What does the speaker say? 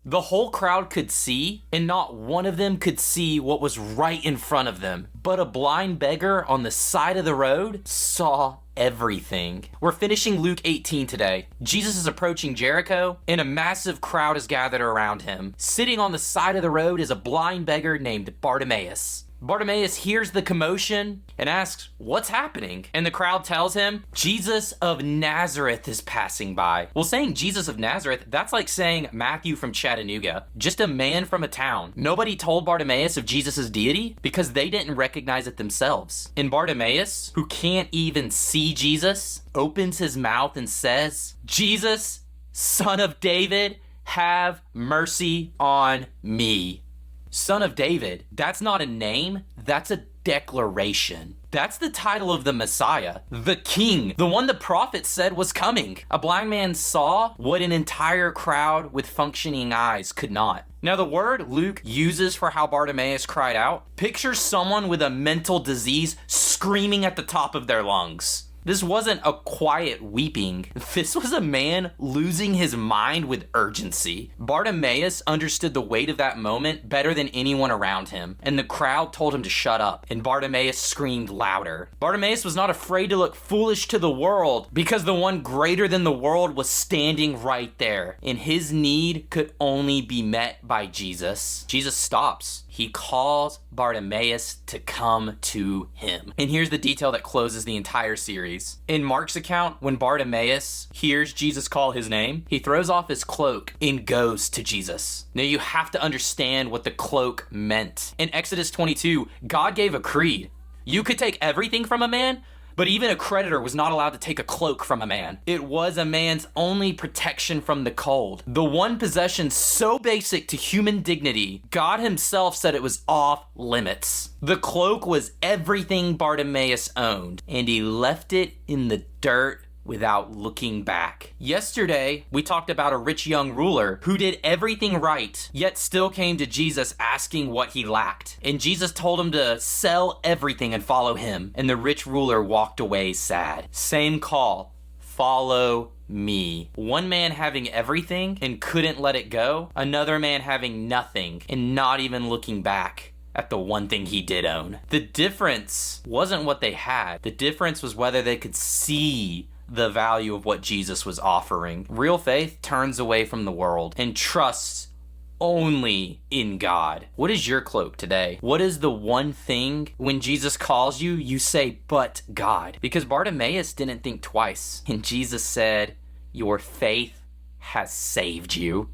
The whole crowd could see, and not one of them could see what was right in front of them. But a blind beggar on the side of the road saw everything. We're finishing Luke 18 today. Jesus is approaching Jericho, and a massive crowd is gathered around him. Sitting on the side of the road is a blind beggar named Bartimaeus. Bartimaeus hears the commotion and asks, "What's happening?" And the crowd tells him, "Jesus of Nazareth is passing by." Well, saying Jesus of Nazareth, that's like saying Matthew from Chattanooga, just a man from a town. Nobody told Bartimaeus of Jesus' deity because they didn't recognize it themselves. And Bartimaeus, who can't even see Jesus, opens his mouth and says, "Jesus, Son of David, have mercy on me." Son of David, that's not a name, that's a declaration. That's the title of the Messiah, the King, the one the prophet said was coming. A blind man saw what an entire crowd with functioning eyes could not. Now, the word Luke uses for how Bartimaeus cried out pictures someone with a mental disease screaming at the top of their lungs. This wasn't a quiet weeping. This was a man losing his mind with urgency. Bartimaeus understood the weight of that moment better than anyone around him, and the crowd told him to shut up, and Bartimaeus screamed louder. Bartimaeus was not afraid to look foolish to the world because the one greater than the world was standing right there, and his need could only be met by Jesus. Jesus stops. He calls Bartimaeus to come to him. And here's the detail that closes the entire series. In Mark's account, when Bartimaeus hears Jesus call his name, he throws off his cloak and goes to Jesus. Now you have to understand what the cloak meant. In Exodus 22, God gave a creed. You could take everything from a man, but even a creditor was not allowed to take a cloak from a man. It was a man's only protection from the cold. The one possession so basic to human dignity, God himself said it was off limits. The cloak was everything Bartimaeus owned, and he left it in the dirt without looking back. Yesterday, we talked about a rich young ruler who did everything right, yet still came to Jesus asking what he lacked. And Jesus told him to sell everything and follow him. And the rich ruler walked away sad. Same call. Follow me. One man having everything and couldn't let it go. Another man having nothing and not even looking back at the one thing he did own. The difference wasn't what they had. The difference was whether they could see the value of what Jesus was offering. Real faith turns away from the world and trusts only in God. What is your cloak today? What is the one thing when Jesus calls you, you say, "But God"? Because Bartimaeus didn't think twice. And Jesus said, "Your faith has saved you."